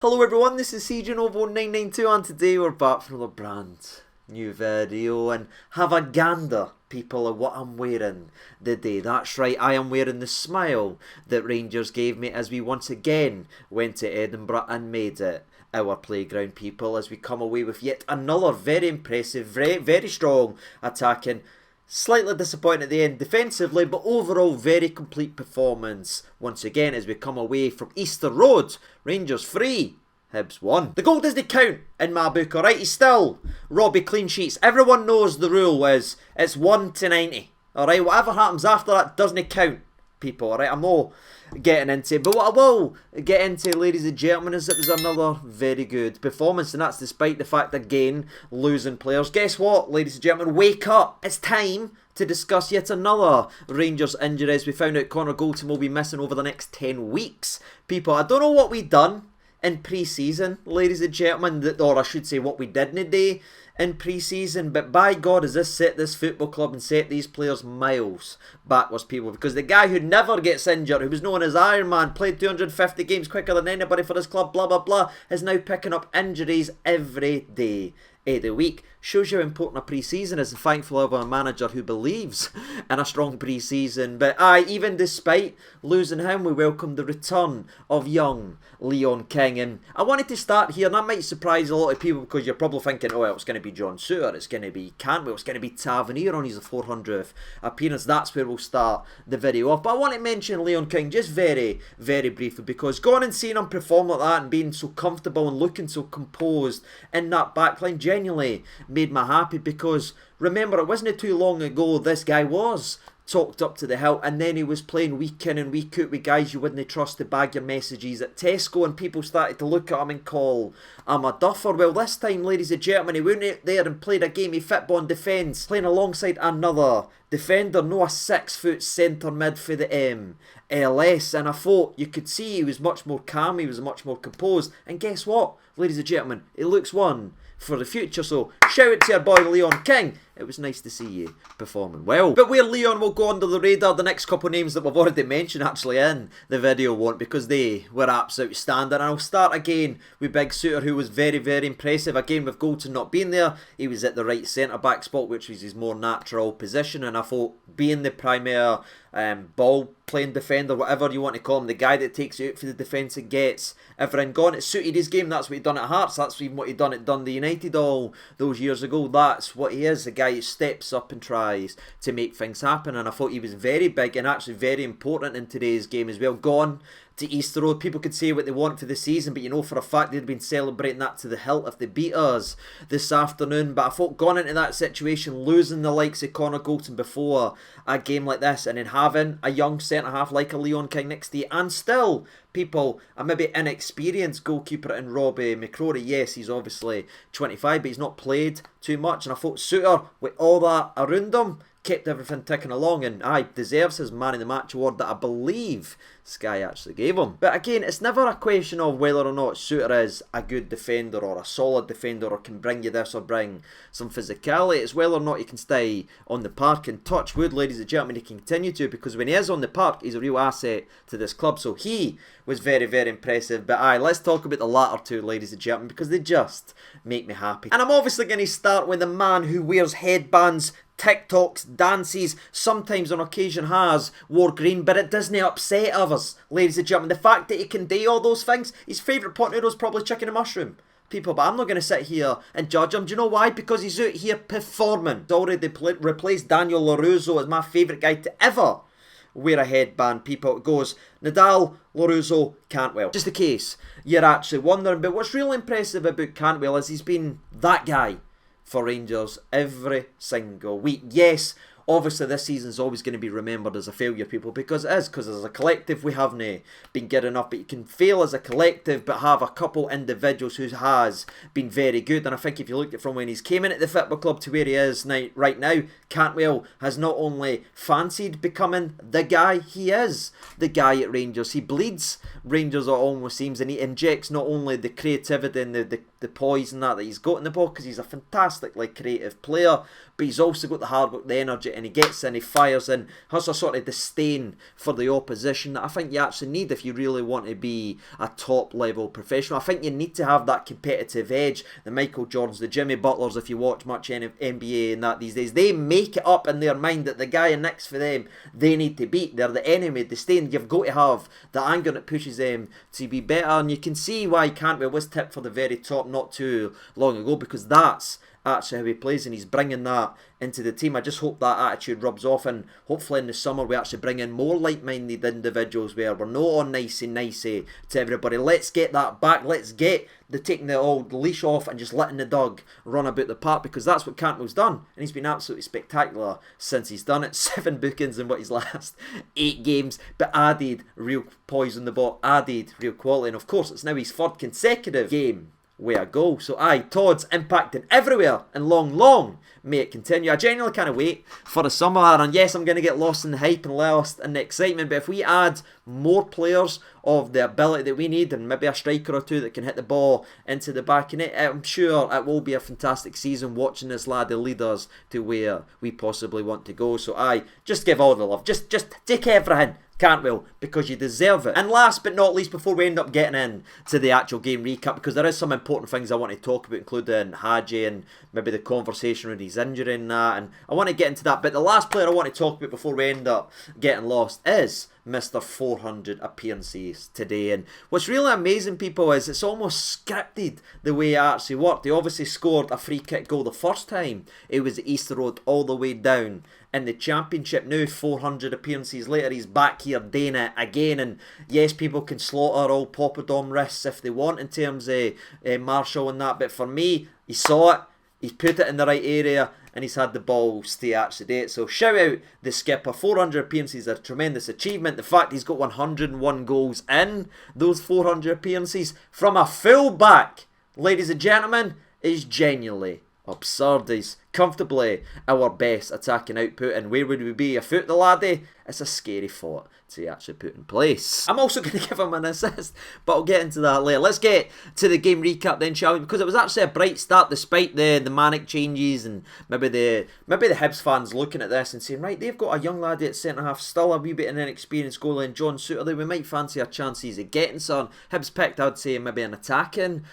Hello everyone, this is CJNovo992 and today we're back for another brand new video and have a gander, people, of what I'm wearing today. That's right, I am wearing the smile that Rangers gave me as we once again went to Edinburgh and made it our playground, people, as we come away with yet another very impressive, very strong attacking. Slightly disappointing at the end defensively, but overall very complete performance once again as we come away from Easter Road. Rangers 3, Hibs 1. The goal doesn't count in my book, alright? He's still Robbie clean sheets. Everyone knows the rule is it's 1 to 90. Alright, whatever happens after that doesn't count, people, alright? I'm not getting into it, but what I will get into, ladies and gentlemen, is it was another very good performance, and that's despite the fact, again, losing players. Guess what, ladies and gentlemen? Wake up! It's time to discuss yet another Rangers injury, as we found out Connor Goldson will be missing over the next 10 weeks. People, I don't know what we done in pre-season, ladies and gentlemen, or I should say what we did in a day in pre-season, but by God has this set this football club and set these players miles backwards, people, because the guy who never gets injured, who was known as Iron Man, played 250 games quicker than anybody for this club, blah blah blah, is now picking up injuries every day of the week. Shows you how important a pre-season is, and thankful of a manager who believes in a strong pre-season. But even despite losing him, we welcomed the return of young Leon King. And I wanted to start here, and that might surprise a lot of people because you're probably thinking, oh, it's going to be John Suter, it's going to be Cantwell, it's going to be Tavernier on his 400th appearance. That's where we'll start the video off. But I want to mention Leon King just very, very briefly, because going and seeing him perform like that and being so comfortable and looking so composed in that backline genuinely made me happy, because remember, it wasn't too long ago this guy was talked up to the hilt, and then he was playing week in and week out with guys you wouldn't trust to bag your messages at Tesco, and people started to look at him and call him a duffer. Well, this time, ladies and gentlemen, he went out there and played a game of football and defence, playing alongside another defender, no, a 6 foot centre mid for the MLS, and I thought you could see he was much more calm, he was much more composed, and guess what, ladies and gentlemen, it looks one for the future. So shout out to your boy Leon King. It was nice to see you performing well. But where Leon will go under the radar, the next couple of names that we've already mentioned actually in the video won't, because they were absolutely standard. And I'll start again with Big Suter, who was very, very impressive. Again, with Goldson not being there, he was at the right centre-back spot, which was his more natural position. And I thought, being the premier ball-playing defender, whatever you want to call him, the guy that takes you out for the defence and gets everything gone, it suited his game. That's what he done at Hearts, that's even what he done at Dundee United all those years ago. That's what he is, the guy who steps up and tries to make things happen. And I thought he was very big and actually very important in today's game as well. Gone to Easter Road, people could say what they want for the season, but you know for a fact they'd been celebrating that to the hilt if they beat us this afternoon. But I thought going into that situation, losing the likes of Connor Goldson before a game like this, and then having a young centre-half like a Leon King next to you, and still, people, a maybe inexperienced goalkeeper in Robbie McCrory. Yes, he's obviously 25, but he's not played too much, and I thought Suter, with all that around him, kept everything ticking along, and deserves his man of the match award that I believe Sky actually gave him. But again, it's never a question of whether or not Suter is a good defender or a solid defender or can bring you this or bring some physicality. It's whether or not he can stay on the park, and touch wood, ladies and gentlemen, he can continue to, because when he is on the park, he's a real asset to this club. So he was very, very impressive. But let's talk about the latter two, ladies and gentlemen, because they just make me happy. And I'm obviously going to start with the man who wears headbands, TikToks, dances, sometimes on occasion has wore green, but it doesn't upset us, ladies and gentlemen. The fact that he can do all those things, his favourite pot noodle is probably chicken and mushroom, people, but I'm not going to sit here and judge him. Do you know why? Because he's out here performing. He's already replaced Daniel LaRusso as my favourite guy to ever wear a headband, people. It goes Nadal, LaRusso, Cantwell. Just in case you're actually wondering. But what's really impressive about Cantwell is he's been that guy for Rangers every single week. Yes, obviously this season's always going to be remembered as a failure, people, because it is, because as a collective we haven't been good enough. But you can fail as a collective but have a couple individuals who has been very good. And I think if you look at from when he's came in at the football club to where he is right now, Cantwell has not only fancied becoming the guy, he is the guy at Rangers. He bleeds Rangers, it almost seems, and he injects not only the creativity and the poise and that he's got in the ball, because he's a fantastically creative player, but he's also got the hard work, the energy, and he gets in, he fires in, has a sort of disdain for the opposition that I think you actually need if you really want to be a top level professional. I think you need to have that competitive edge. The Michael Jordans, the Jimmy Butlers, if you watch much NBA and that these days, they make it up in their mind that the guy in next for them, they need to beat. They're the enemy, disdain. You've got to have the anger that pushes them to be better, and you can see why Cantwell was tipped for the very top not too long ago, because that's actually how he plays, and he's bringing that into the team. I just hope that attitude rubs off, and hopefully in the summer we actually bring in more like-minded individuals where we're not all nicey to everybody. Let's get that back. Let's get the taking the old leash off and just letting the dog run about the park, because that's what Cantwell's done, and he's been absolutely spectacular since he's done it. 7 bookings in what his last 8 games, but added real poise on the ball, added real quality, and of course it's now his 3rd consecutive game with a goal. So Todd's impacting everywhere, and long may it continue. I genuinely can't wait for the summer, and yes, I'm going to get lost in the hype and lost in the excitement, but if we add more players of the ability that we need, and maybe a striker or two that can hit the ball into the back of it, I'm sure it will be a fantastic season watching this lad lead us to where we possibly want to go. So just give all the love, just take everything, Cantwell, because you deserve it. And last but not least, before we end up getting in to the actual game recap, because there is some important things I want to talk about, including Hagi and maybe the conversation with his injury and that, and I want to get into that, but the last player I want to talk about before we end up getting lost is Mr. 400 appearances today. And what's really amazing, people, is it's almost scripted the way it actually worked. He obviously scored a free kick goal the first time it was at Easter Road all the way down in the Championship. Now 400 appearances later, he's back here doing it again, and yes, people can slaughter all Poppadom wrists if they want in terms of Marshall and that, but for me, he saw it, he's put it in the right area, and he's had the balls to actually do it. So shout out the skipper. 400 appearances is a tremendous achievement. The fact he's got 101 goals in those 400 appearances from a full back, ladies and gentlemen, is genuinely absurd. He's comfortably our best attacking output, and where would we be without the laddie? It's a scary thought to actually put in place. I'm also going to give him an assist, but I'll get into that later. Let's get to the game recap then, shall we? Because it was actually a bright start despite the manic changes, and maybe the Hibs fans looking at this and saying, right, they've got a young laddie at centre half, still a wee bit of an inexperienced goalie in John Suter there. We might fancy our chances of getting some. Hibs picked, I'd say, maybe an attacking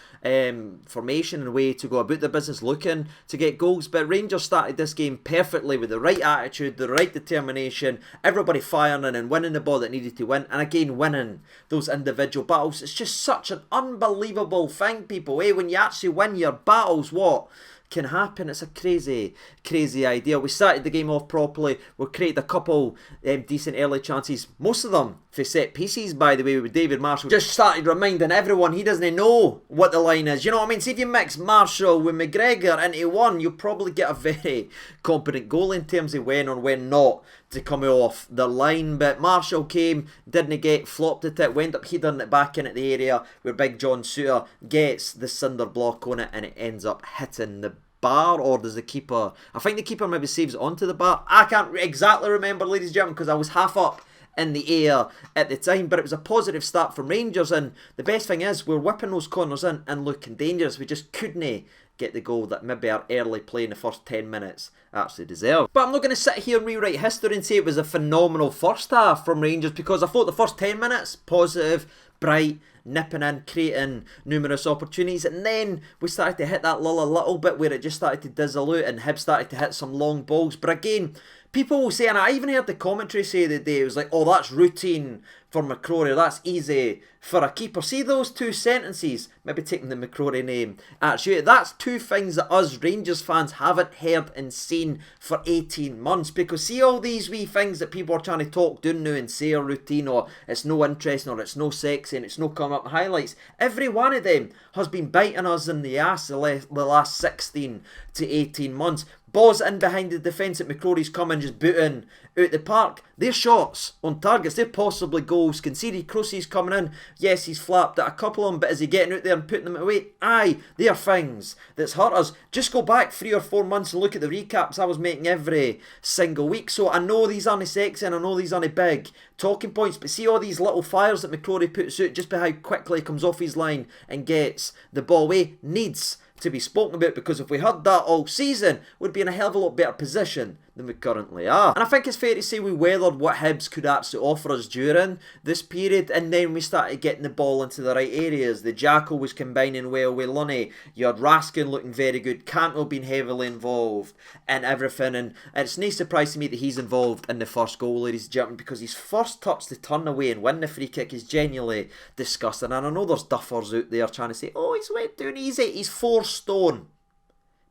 formation and way to go about the business, looking to get goals, but Rangers started this game perfectly with the right attitude, the right determination, everybody firing in and winning the ball that needed to win, and again winning those individual battles. It's just such an unbelievable thing, people, when you actually win your battles, what can happen. It's a crazy idea. We started the game off properly. We created a couple decent early chances, most of them for set pieces, by the way, with David Marshall. Just started reminding everyone he doesn't know what the line is. You know what I mean? See, if you mix Marshall with McGregor into one, you'll probably get a very competent goal in terms of when or when not to come off the line. But Marshall came, didn't get, flopped at it, went up heading it back in at the area where big John Suter gets the cinder block on it, and it ends up hitting the bar, or does the keeper, I think the keeper maybe saves it onto the bar. I can't exactly remember, ladies and gentlemen, because I was half up in the air at the time, but it was a positive start from Rangers, and the best thing is we're whipping those corners in and looking dangerous. We just couldn't get the goal that maybe our early play in the first 10 minutes actually deserved. But I'm not going to sit here and rewrite history and say it was a phenomenal first half from Rangers, because I thought the first 10 minutes, positive, bright, nipping in, creating numerous opportunities, and then we started to hit that lull a little bit where it just started to dissolute and Hibs started to hit some long balls. But again, people will say, and I even heard the commentary say the day, it was like, oh, that's routine for McCrory, that's easy for a keeper. See those two sentences, maybe taking the McCrory name, actually, that's two things that us Rangers fans haven't heard and seen for 18 months. Because see all these wee things that people are trying to talk down now and say are routine, or it's no interesting, or it's no sexy, and it's no coming up in highlights. Every one of them has been biting us in the ass the last 16 to 18 months. Balls in behind the defence that McCrory's coming, just booting out the park. They're shots on targets, they're possibly goals conceded. Crossy's coming in, yes, he's flapped at a couple of them, but is he getting out there and putting them away? Aye, they are things that's hurt us. Just go back 3 or 4 months and look at the recaps I was making every single week. So I know these aren't sexy and I know these aren't big talking points, but see all these little fires that McCrory puts out just by how quickly he comes off his line and gets the ball away needs to be spoken about, because if we had that all season, we'd be in a hell of a lot better position than we currently are. And I think it's fair to say we weathered what Hibs could actually offer us during this period, and then we started getting the ball into the right areas. The Jackal was combining well with Lunny. You had Raskin looking very good, Cantwell being heavily involved and everything, and it's no surprise to me that he's involved in the first goal, ladies and gentlemen, because his first touch to turn away and win the free kick is genuinely disgusting. And I know there's duffers out there trying to say, oh, he's went down easy. He's 4 stone,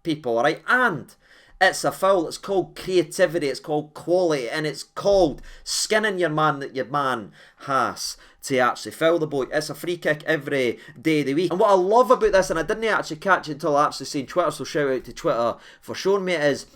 people, alright? And it's a foul. It's called creativity, it's called quality, and it's called skinning your man that your man has to actually foul the boy. It's a free kick every day of the week. And what I love about this, and I didn't actually catch it until I actually seen Twitter, so shout out to Twitter for showing me it, is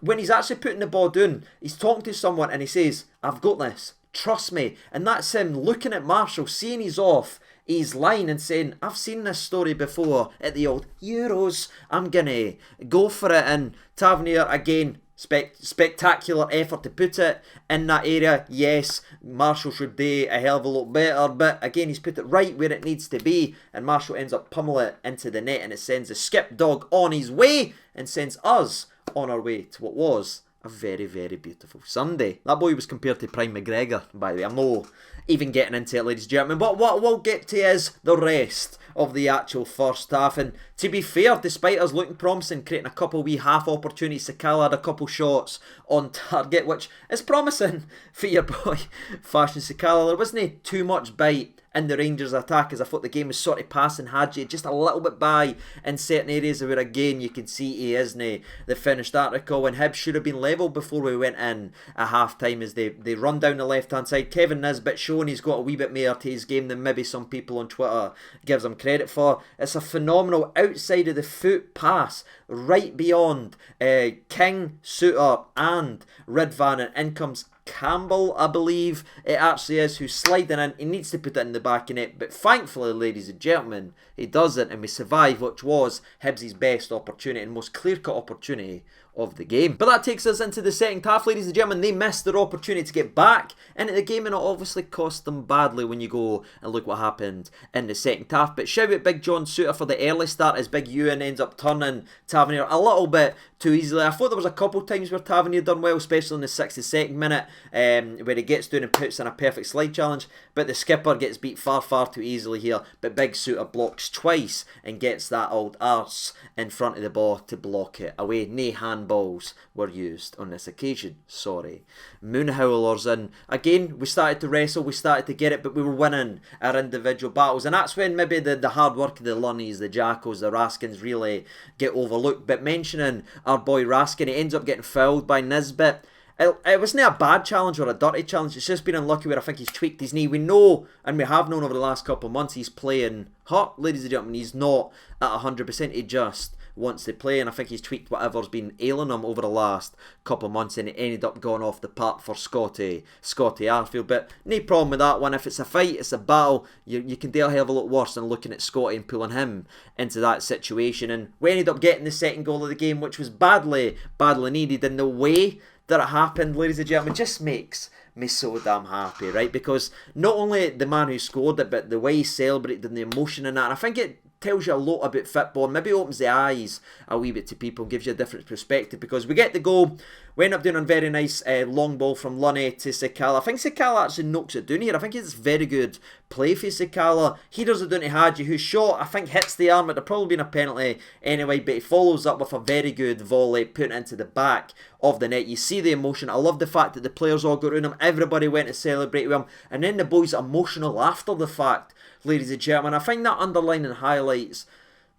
when he's actually putting the ball down, he's talking to someone and he says, I've got this, trust me. And that's him looking at Marshall, seeing he's off his line and saying, I've seen this story before at the old Euros, I'm gonna go for it. And Tavernier, again, spectacular effort to put it in that area. Yes, Marshall should do a hell of a lot better, but again, he's put it right where it needs to be, and Marshall ends up pummeling it into the net, and it sends the skip dog on his way and sends us on our way to what was a very, very beautiful Sunday. That boy was compared to Prime McGregor, by the way. I'm not even getting into it, ladies and gentlemen, but what we'll get to is the rest of the actual first half. And to be fair, despite us looking promising, creating a couple wee half opportunities, Sakala had a couple shots on target, which is promising for your boy Fashion Sakala. There wasn't too much bite in the Rangers attack, as I thought the game was sort of passing Hagi just a little bit by in certain areas where again you can see he isn't the finished article, and Hibs should have been level before we went in at half time as they run down the left hand side. Kevin Nisbet showing he's got a wee bit more to his game than maybe some people on Twitter gives him credit for. It's a phenomenal outside of the foot pass right beyond King, Suter and Ridvan, and in comes Campbell, I believe it actually is, who's sliding in. He needs to put it in the back of net, but thankfully, ladies and gentlemen, he does it, and we survive, which was Hibs' best opportunity and most clear-cut opportunity of the game. But that takes us into the second half, ladies and gentlemen. They missed their opportunity to get back into the game, and it obviously cost them badly when you go and look what happened in the second half. But shout out Big John Suter for the early start, as Big Ewan ends up turning Tavernier a little bit too easily. I thought there was a couple times where Tavernier done well, especially in the 62nd minute, where he gets down and puts in a perfect slide challenge, but the skipper gets beat far, far too easily here. But Big Suter blocks twice and gets that old arse in front of the ball to block it away. No handballs were used on this occasion, sorry. Moon Howlers, and again, we started to wrestle, we started to get it, but we were winning our individual battles, and that's when maybe the hard work of the Lunnies, the Jackals, the Raskins really get overlooked. But mentioning our boy Raskin, he ends up getting fouled by Nisbet. It wasn't a bad challenge or a dirty challenge, it's just been unlucky where I think he's tweaked his knee. We know, and we have known over the last couple of months, he's playing hot, ladies and gentlemen. He's not at 100%, he just wants to play, and I think he's tweaked whatever's been ailing him over the last couple of months, and it ended up going off the park for Scotty Arfield. But no problem with that one. If it's a fight, it's a battle, you can do a hell of a lot worse than looking at Scotty and pulling him into that situation. And we ended up getting the second goal of the game, which was badly needed, and the way that it happened, ladies and gentlemen, just makes me so damn happy, right? Because not only the man who scored it, but the way he celebrated and the emotion in that, and I think it tells you a lot about football, and maybe opens the eyes a wee bit to people and gives you a different perspective, because we get the goal. We end up doing a very nice long ball from Lunny to Sakala. I think Sakala actually knocks it down here. I think it's very good play for Sakala. He does it down to Hagi, whose shot I think hits the arm. It'd probably been a penalty anyway, but he follows up with a very good volley, putting it into the back of the net. You see the emotion. I love the fact that the players all got around him. Everybody went to celebrate with him, and then the boys emotional after the fact, ladies and gentlemen. I find that underlining highlights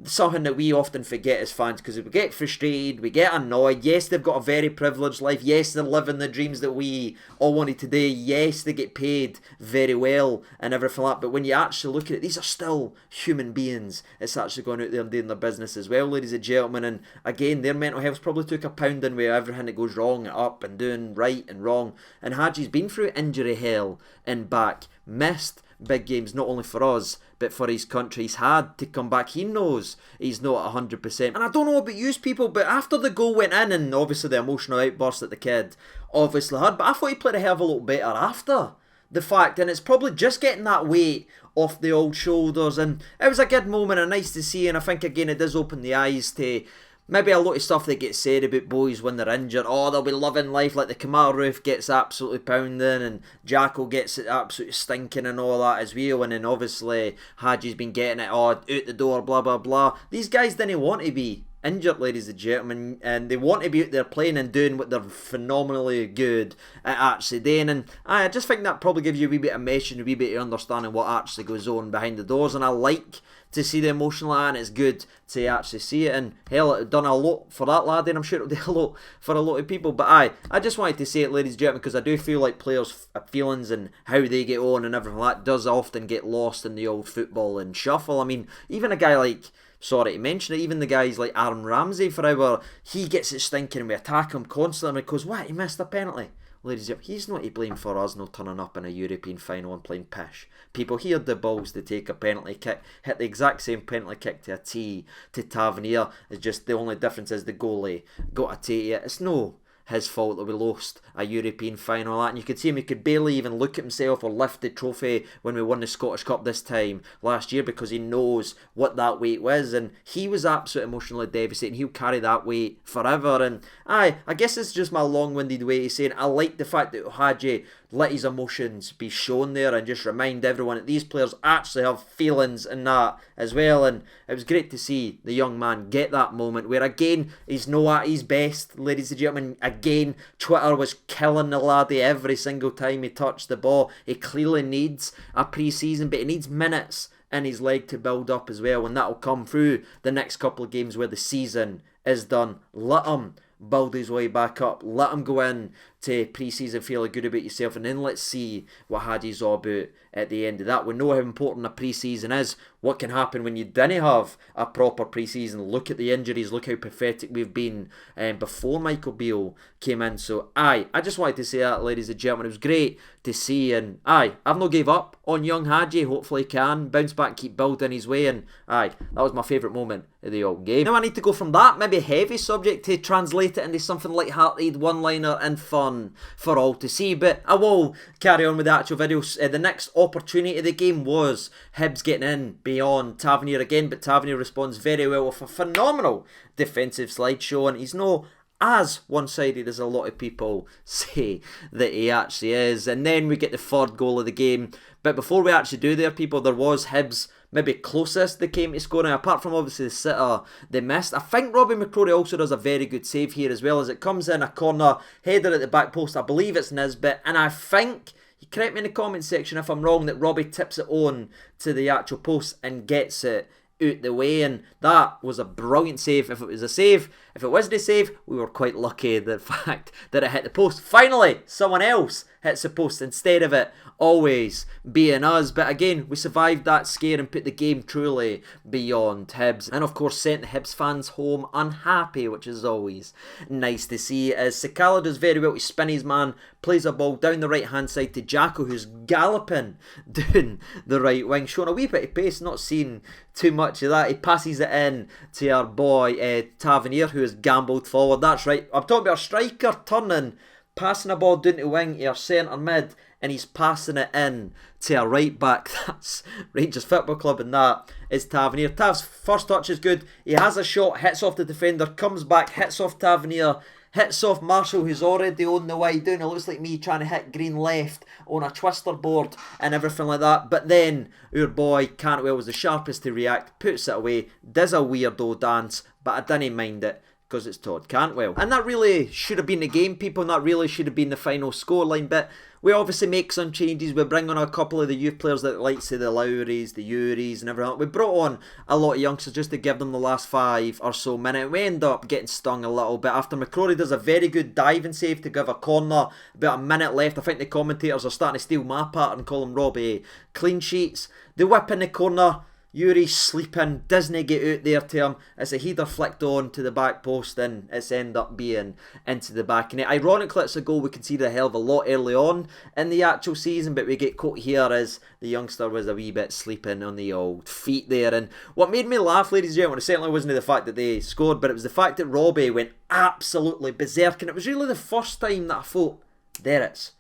something that we often forget as fans, because we get frustrated, we get annoyed. Yes, they've got a very privileged life. Yes, they're living the dreams that we all wanted to do. Yes, they get paid very well and everything like that. But when you actually look at it, these are still human beings. It's actually going out there and doing their business as well, ladies and gentlemen. And again, their mental health probably took a pounding with everything that goes wrong and up and doing right and wrong. And Haji's been through injury hell and back, missed big games, not only for us but for his country. He's had to come back. He knows he's not 100%. And I don't know about you people, but after the goal went in, and obviously the emotional outburst that the kid obviously had, but I thought he played a hell of a lot better after the fact, and it's probably just getting that weight off the old shoulders, and it was a good moment and nice to see. And I think again it does open the eyes to maybe a lot of stuff that gets said about boys when they're injured. Oh, they'll be loving life, like the Kamal Roof gets absolutely pounding and Jacko gets it absolutely stinking and all that as well. And then obviously Hagi's been getting it, out the door, blah, blah, blah. These guys didn't want to be injured, ladies and gentlemen, and they want to be out there playing and doing what they're phenomenally good at actually doing. And I just think that probably gives you a wee bit of message and a wee bit of understanding what actually goes on behind the doors. And I like to see the emotional, and it's good to actually see it. And hell, it done a lot for that lad, and I'm sure it'll do a lot for a lot of people. But I just wanted to say it, ladies and gentlemen, because I do feel like players' feelings and how they get on and everything like that does often get lost in the old football and shuffle. I mean, even a guy like, sorry to mention it, even the guys like Aaron Ramsey, for our, he gets it stinking and we attack him constantly because what, he missed a penalty. Ladies and gentlemen, he's not to blame for us not turning up in a European final and playing pish. People here had the balls to take a penalty kick, hit the exact same penalty kick to a tee to Tavernier. It's just the only difference is the goalie got a tee. It's no his fault that we lost a European final. And you could see him, he could barely even look at himself or lift the trophy when we won the Scottish Cup this time last year because he knows what that weight was, and he was absolutely emotionally devastated. He'll carry that weight forever. And I guess it's just my long-winded way of saying I like the fact that Hagi let his emotions be shown there and just remind everyone that these players actually have feelings in that as well. And it was great to see the young man get that moment where again he's not at his best, ladies and gentlemen. Again, Twitter was killing the laddie every single time he touched the ball. He clearly needs a pre-season, but he needs minutes in his leg to build up as well, and that'll come through the next couple of games where the season is done. Let him build his way back up. Let him go in to pre-season feeling good about yourself, and then let's see what Hagi's all about at the end of that. We know how important a pre-season is, what can happen when you didn't have a proper pre-season. Look at the injuries, look how pathetic we've been before Michael Beale came in. So I just wanted to say that, ladies and gentlemen. It was great to see, and I've not gave up on young Hagi. Hopefully he can bounce back, keep building his way, and that was my favourite moment of the old game. Now I need to go from that maybe heavy subject to translate it into something light-hearted, one-liner and fun for all to see, but I will carry on with the actual video. The next opportunity of the game was Hibs getting in beyond Tavernier again, but Tavernier responds very well with a phenomenal defensive slideshow, and he's no as one-sided as a lot of people say that he actually is. And then we get the third goal of the game, but before we actually do there, people, there was Hibs maybe closest they came to scoring, apart from obviously the sitter they missed. I think Robbie McCrory also does a very good save here as well, as it comes in a corner header at the back post. I believe it's Nisbet, and I think, you correct me in the comment section if I'm wrong, that Robbie tips it on to the actual post and gets it out the way, and that was a brilliant save. If it was a save, if it wasn't a save, we were quite lucky the fact that it hit the post. Finally, someone else hits the post instead of it always being us. But again, we survived that scare and put the game truly beyond Hibs, and of course sent the Hibs fans home unhappy, which is always nice to see, as Sakala does very well to spin his man, plays a ball down the right hand side to Jacko, who's galloping down the right wing, showing a wee bit of pace, not seeing too much of that. He passes it in to our boy Tavernier, who has gambled forward. That's right, I'm talking about our striker turning, passing a ball down the wing to our centre mid, and he's passing it in to our right back. That's Rangers Football Club, and that is Tavernier. Tav's first touch is good. He has a shot, hits off the defender, comes back, hits off Tavernier, hits off Marshall, who's already on the way down. It looks like me trying to hit green left on a twister board and everything like that. But then our boy Cantwell was the sharpest to react, puts it away, does a weirdo dance, but I didn't mind it, because it's Todd Cantwell. And that really should have been the game, people, and that really should have been the final scoreline. But we obviously make some changes. We bring on a couple of the youth players that like, say, the Lowrys, the Uris and everything. We brought on a lot of youngsters just to give them the last 5 or so minutes. We end up getting stung a little bit after McCrory does a very good diving save to give a corner. About a minute left. I think the commentators are starting to steal my part and call them Robbie clean sheets. They whip in the corner. Yuri sleeping, doesn't get out there to him. It's a header flicked on to the back post, and it's end up being into the back. And ironically, it's a goal we conceded a hell of a lot early on in the actual season, but we get caught here as the youngster was a wee bit sleeping on the old feet there. And what made me laugh, ladies and gentlemen, it certainly wasn't the fact that they scored, but it was the fact that Robbie went absolutely berserk. And it was really the first time that I thought, there it's.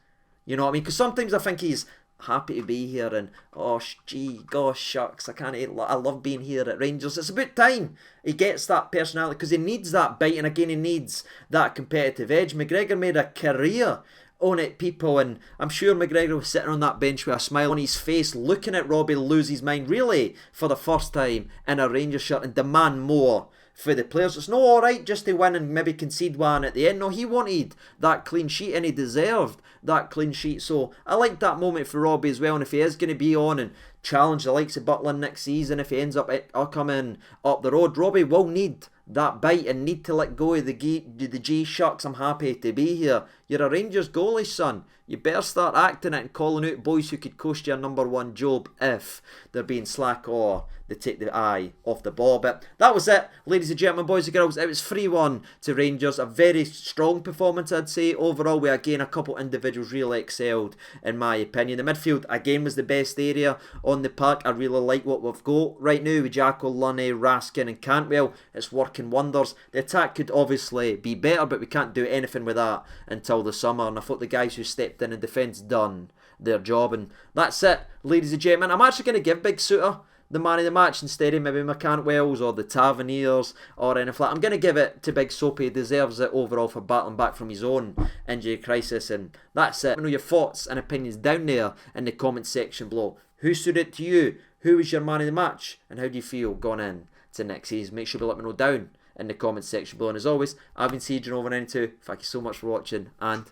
You know what I mean? Because sometimes I think he's happy to be here, and oh gee, gosh shucks, I love being here at Rangers. It's about time he gets that personality, because he needs that bite, and again he needs that competitive edge. McGregor made a career on it, people, and I'm sure McGregor was sitting on that bench with a smile on his face, looking at Robbie lose his mind, really, for the first time in a Rangers shirt, and demand more for the players. It's not alright just to win and maybe concede one at the end. No, he wanted that clean sheet, and he deserved that clean sheet. So I like that moment for Robbie as well, and if he is going to be on and challenge the likes of Butland next season, if he ends up coming up the road, Robbie will need that bite and need to let go of the G shucks, I'm happy to be here. You're a Rangers goalie, son. You better start acting it and calling out boys who could coast your number one job if they're being slack or they take the eye off the ball. But that was it, ladies and gentlemen, boys and girls. It was 3-1 to Rangers. A very strong performance, I'd say. Overall, we again, a couple individuals really excelled, in my opinion. The midfield, again, was the best area on the park. I really like what we've got right now with Jacko, Lunny, Raskin and Cantwell. It's working wonders. The attack could obviously be better, but we can't do anything with that until the summer. And I thought the guys who stepped in defence done their job. And that's it, ladies and gentlemen. I'm actually going to give Big Suter the man of the match instead of maybe my Cantwells or the Taverniers or anything like that. I'm going to give it to Big Soapy. He deserves it overall for battling back from his own injury crisis. And that's it. Let me know your thoughts and opinions down there in the comment section below. Who stood out to you? Who was your man of the match? And how do you feel going in to next season? Make sure to let me know down in the comment section below. And as always, I've been Siege over 92. Thank you so much for watching, and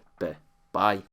bye.